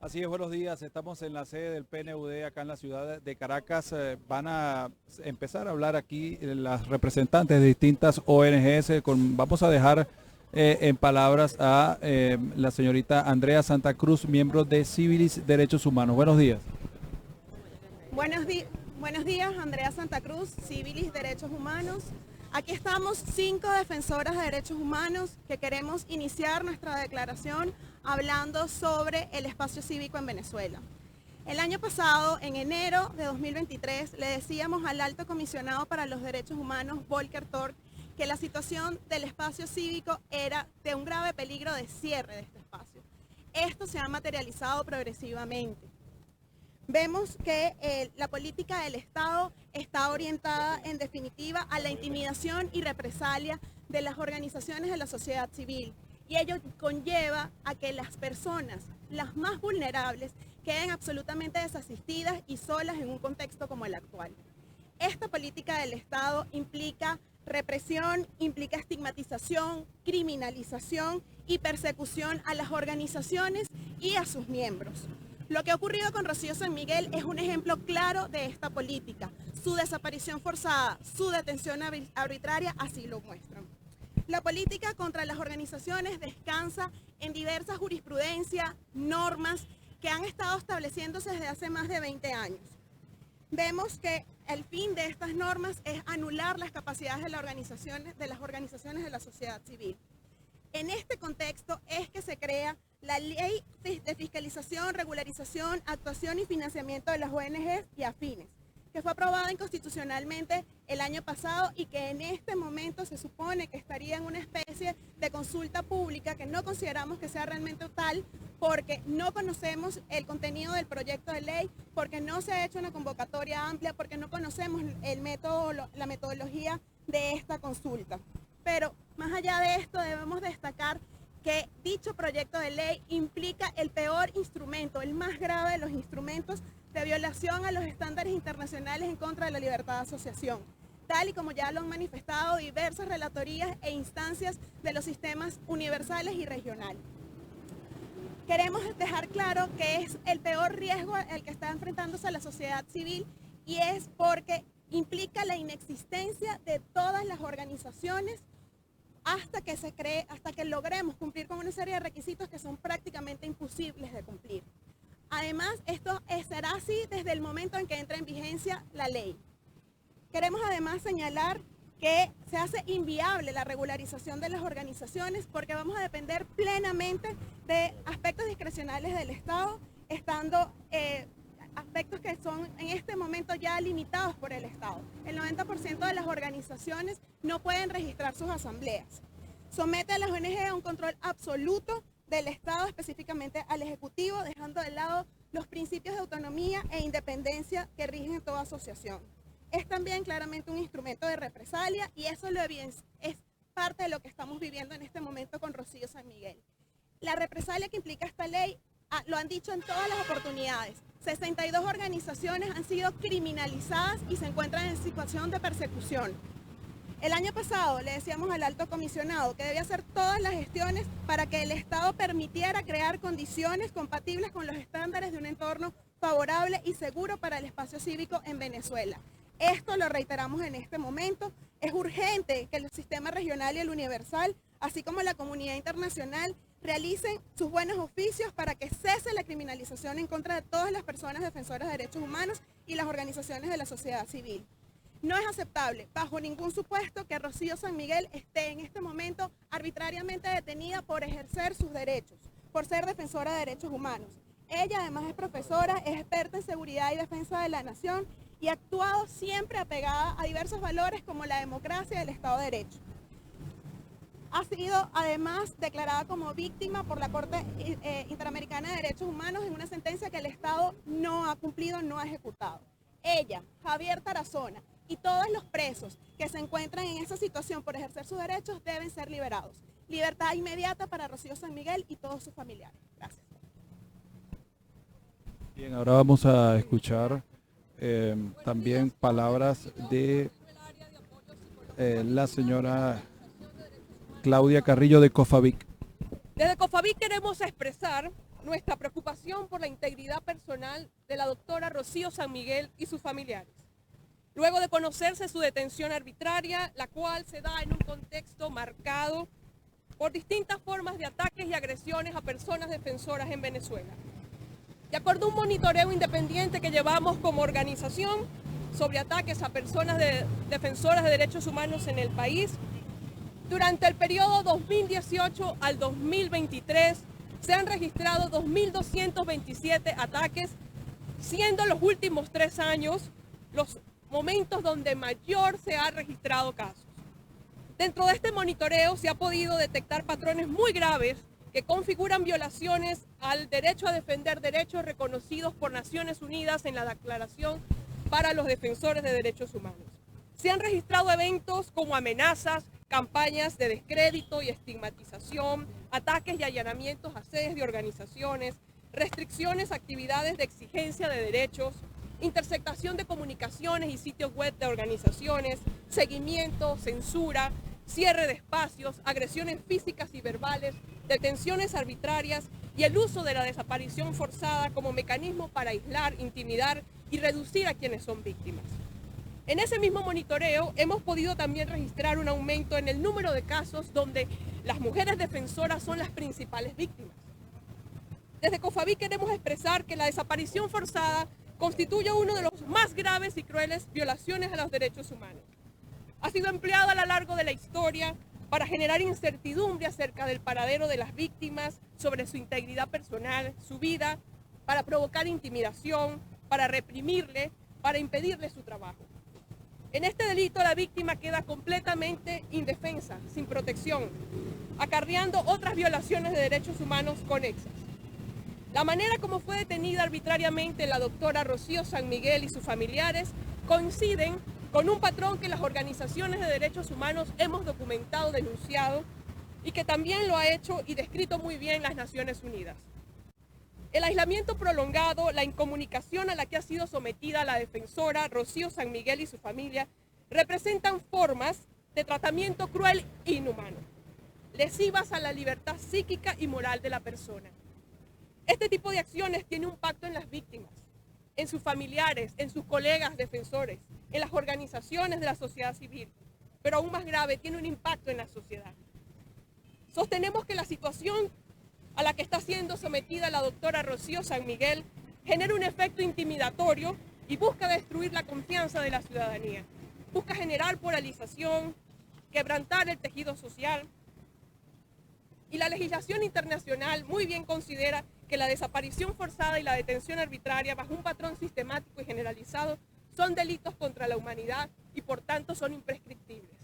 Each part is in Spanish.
Así es, buenos días. Estamos en la sede del PNUD acá en la ciudad de Caracas. Van a empezar a hablar aquí las representantes de distintas ONGs. Vamos a dejar en palabras a la señorita Andrea Santa Cruz, miembro de Civilis Derechos Humanos. Buenos días. Buenos, buenos días, Andrea Santa Cruz, Civilis Derechos Humanos. Aquí estamos 5 defensoras de derechos humanos que queremos iniciar nuestra declaración hablando sobre el espacio cívico en Venezuela. El año pasado, en enero de 2023, le decíamos al Alto Comisionado para los Derechos Humanos, Volker Turk, que la situación del espacio cívico era de un grave peligro de cierre de este espacio. Esto se ha materializado progresivamente. Vemos que la política del Estado está orientada en definitiva a la intimidación y represalia de las organizaciones de la sociedad civil, y ello conlleva a que las personas, las más vulnerables, queden absolutamente desasistidas y solas en un contexto como el actual. Esta política del Estado implica represión, implica estigmatización, criminalización y persecución a las organizaciones y a sus miembros. Lo que ha ocurrido con Rocío San Miguel es un ejemplo claro de esta política. Su desaparición forzada, su detención arbitraria así lo muestran. La política contra las organizaciones descansa en diversas jurisprudencias, normas que han estado estableciéndose desde hace más de 20 años. Vemos que el fin de estas normas es anular las capacidades de las organizaciones de la sociedad civil. En este contexto es que se crea la Ley de Fiscalización, Regularización, Actuación y Financiamiento de las ONGs y afines, que fue aprobada inconstitucionalmente el año pasado y que en este momento se supone que estaría en una especie de consulta pública que no consideramos que sea realmente tal porque no conocemos el contenido del proyecto de ley, porque no se ha hecho una convocatoria amplia, porque no conocemos la metodología de esta consulta. Pero más allá de esto debemos destacar que dicho proyecto de ley implica el peor instrumento, el más grave de los instrumentos de violación a los estándares internacionales en contra de la libertad de asociación, tal y como ya lo han manifestado diversas relatorías e instancias de los sistemas universales y regionales. Queremos dejar claro que es el peor riesgo al que está enfrentándose la sociedad civil y es porque implica la inexistencia de todas las organizaciones hasta que logremos cumplir con una serie de requisitos que son prácticamente imposibles de cumplir. Además, esto será así desde el momento en que entra en vigencia la ley. Queremos además señalar que se hace inviable la regularización de las organizaciones porque vamos a depender plenamente de aspectos discrecionales del Estado, estando aspectos que son en este momento ya limitados por el Estado. El 90% de las organizaciones no pueden registrar sus asambleas. Somete a las ONG a un control absoluto del Estado, específicamente al Ejecutivo, dejando de lado los principios de autonomía e independencia que rigen toda asociación. Es también claramente un instrumento de represalia y eso es parte de lo que estamos viviendo en este momento con Rocío San Miguel. La represalia que implica esta ley, lo han dicho en todas las oportunidades, 62 organizaciones han sido criminalizadas y se encuentran en situación de persecución. El año pasado le decíamos al Alto Comisionado que debía hacer todas las gestiones para que el Estado permitiera crear condiciones compatibles con los estándares de un entorno favorable y seguro para el espacio cívico en Venezuela. Esto lo reiteramos en este momento. Es urgente que el sistema regional y el universal, así como la comunidad internacional, realicen sus buenos oficios para que cese la criminalización en contra de todas las personas defensoras de derechos humanos y las organizaciones de la sociedad civil. No es aceptable, bajo ningún supuesto, que Rocío San Miguel esté en este momento arbitrariamente detenida por ejercer sus derechos, por ser defensora de derechos humanos. Ella además es profesora, es experta en seguridad y defensa de la nación y ha actuado siempre apegada a diversos valores como la democracia y el Estado de Derecho. Ha sido además declarada como víctima por la Corte Interamericana de Derechos Humanos en una sentencia que el Estado no ha cumplido, no ha ejecutado. Ella, Javier Tarazona y todos los presos que se encuentran en esa situación por ejercer sus derechos deben ser liberados. Libertad inmediata para Rocío San Miguel y todos sus familiares. Gracias. Bien, ahora vamos a escuchar también palabras de la señora Claudia Carrillo de COFAVIC. Desde COFAVIC queremos expresar nuestra preocupación por la integridad personal de la doctora Rocío San Miguel y sus familiares. Luego de conocerse su detención arbitraria, la cual se da en un contexto marcado por distintas formas de ataques y agresiones a personas defensoras en Venezuela. De acuerdo a un monitoreo independiente que llevamos como organización sobre ataques a personas defensoras de derechos humanos en el país, durante el periodo 2018 al 2023 se han registrado 2.227 ataques, siendo los últimos 3 años los momentos donde mayor se ha registrado casos. Dentro de este monitoreo se ha podido detectar patrones muy graves que configuran violaciones al derecho a defender derechos reconocidos por Naciones Unidas en la Declaración para los Defensores de Derechos Humanos. Se han registrado eventos como amenazas, campañas de descrédito y estigmatización, ataques y allanamientos a sedes de organizaciones, restricciones a actividades de exigencia de derechos, interceptación de comunicaciones y sitios web de organizaciones, seguimiento, censura, cierre de espacios, agresiones físicas y verbales, detenciones arbitrarias y el uso de la desaparición forzada como mecanismo para aislar, intimidar y reducir a quienes son víctimas. En ese mismo monitoreo hemos podido también registrar un aumento en el número de casos donde las mujeres defensoras son las principales víctimas. Desde COFABI queremos expresar que la desaparición forzada constituye uno de los más graves y crueles violaciones a los derechos humanos. Ha sido empleada a lo largo de la historia para generar incertidumbre acerca del paradero de las víctimas, sobre su integridad personal, su vida, para provocar intimidación, para reprimirle, para impedirle su trabajo. En este delito la víctima queda completamente indefensa, sin protección, acarreando otras violaciones de derechos humanos conexas. La manera como fue detenida arbitrariamente la doctora Rocío San Miguel y sus familiares coinciden con un patrón que las organizaciones de derechos humanos hemos documentado, denunciado y que también lo ha hecho y descrito muy bien las Naciones Unidas. El aislamiento prolongado, la incomunicación a la que ha sido sometida la defensora Rocío San Miguel y su familia representan formas de tratamiento cruel e inhumano, lesivas a la libertad psíquica y moral de la persona. Este tipo de acciones tiene un impacto en las víctimas, en sus familiares, en sus colegas defensores, en las organizaciones de la sociedad civil, pero aún más grave, tiene un impacto en la sociedad. Sostenemos que la situación a la que está siendo sometida la doctora Rocío San Miguel genera un efecto intimidatorio y busca destruir la confianza de la ciudadanía. Busca generar polarización, quebrantar el tejido social. Y la legislación internacional muy bien considera que la desaparición forzada y la detención arbitraria bajo un patrón sistemático y generalizado son delitos contra la humanidad y por tanto son imprescriptibles.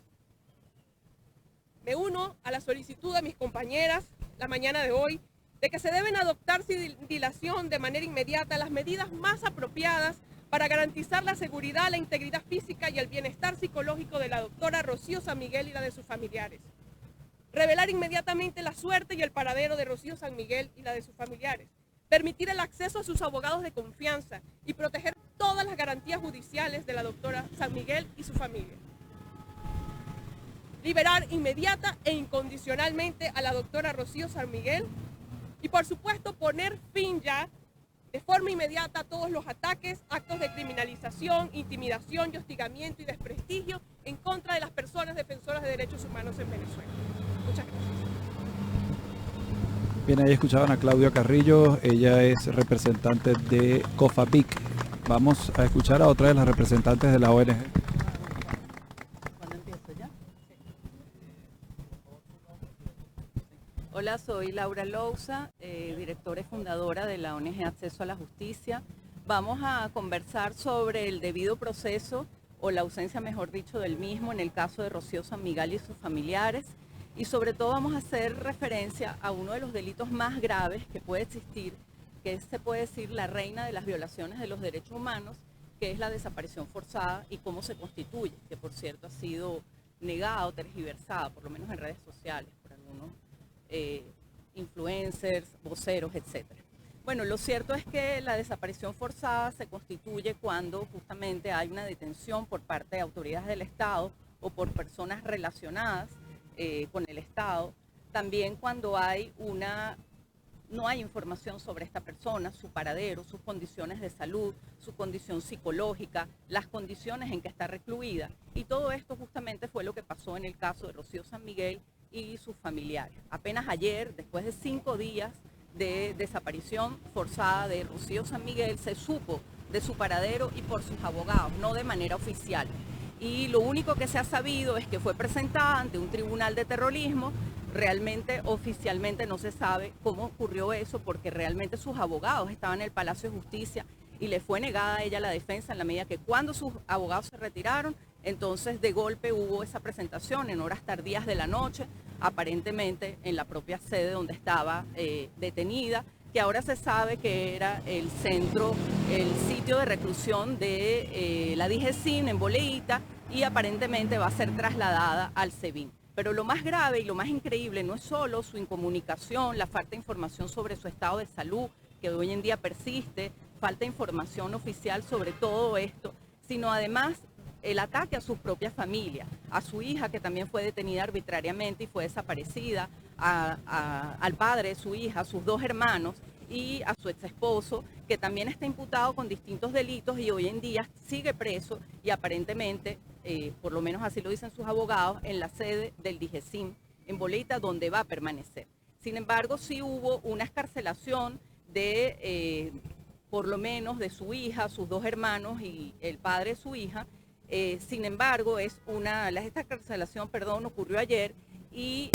Me uno a la solicitud de mis compañeras la mañana de hoy de que se deben adoptar sin dilación de manera inmediata las medidas más apropiadas para garantizar la seguridad, la integridad física y el bienestar psicológico de la doctora Rocío San Miguel y la de sus familiares. Revelar inmediatamente la suerte y el paradero de Rocío San Miguel y la de sus familiares. Permitir el acceso a sus abogados de confianza y proteger todas las garantías judiciales de la doctora San Miguel y su familia. Liberar inmediata e incondicionalmente a la doctora Rocío San Miguel y por supuesto poner fin ya de forma inmediata a todos los ataques, actos de criminalización, intimidación y hostigamiento y desprestigio en contra de las personas defensoras de derechos humanos en Venezuela. Muchas gracias. Bien, ahí escuchaban a Claudia Carrillo, ella es representante de COFABIC. Vamos a escuchar a otra de las representantes de la ONG. Hola, soy Laura Lousa, directora y fundadora de la ONG Acceso a la Justicia. Vamos a conversar sobre el debido proceso o la ausencia, mejor dicho, del mismo en el caso de Rocío San Miguel y sus familiares. Y sobre todo vamos a hacer referencia a uno de los delitos más graves que puede existir, que es, se puede decir, la reina de las violaciones de los derechos humanos, que es la desaparición forzada y cómo se constituye, que por cierto ha sido negada o tergiversada, por lo menos en redes sociales, por algunos influencers, voceros, etc. Bueno, lo cierto es que la desaparición forzada se constituye cuando justamente hay una detención por parte de autoridades del Estado o por personas relacionadas con el Estado. También cuando hay una no hay información sobre esta persona, su paradero, sus condiciones de salud, su condición psicológica, las condiciones en que está recluida. Y todo esto justamente fue lo que pasó en el caso de Rocío San Miguel y sus familiares. Apenas ayer, después de 5 días de desaparición forzada de Rocío San Miguel, se supo de su paradero y por sus abogados, no de manera oficial. Y lo único que se ha sabido es que fue presentada ante un tribunal de terrorismo. Realmente, oficialmente no se sabe cómo ocurrió eso, porque realmente sus abogados estaban en el Palacio de Justicia y le fue negada a ella la defensa en la medida que cuando sus abogados se retiraron, entonces de golpe hubo esa presentación en horas tardías de la noche, aparentemente en la propia sede donde estaba detenida, que ahora se sabe que era el centro, el sitio de reclusión de la DIGESIN en Boleíta, y aparentemente va a ser trasladada al SEBIN. Pero lo más grave y lo más increíble no es solo su incomunicación, la falta de información sobre su estado de salud, que hoy en día persiste, falta información oficial sobre todo esto, sino además el ataque a su propia familia, a su hija que también fue detenida arbitrariamente y fue desaparecida, al padre de su hija, a sus 2 hermanos y a su ex esposo, que también está imputado con distintos delitos y hoy en día sigue preso y aparentemente, por lo menos así lo dicen sus abogados, en la sede del DIGESIN en Boleíta, donde va a permanecer. Sin embargo, sí hubo una excarcelación de, por lo menos, de su hija, sus 2 hermanos y el padre de su hija. Sin embargo, esta excarcelación, ocurrió ayer y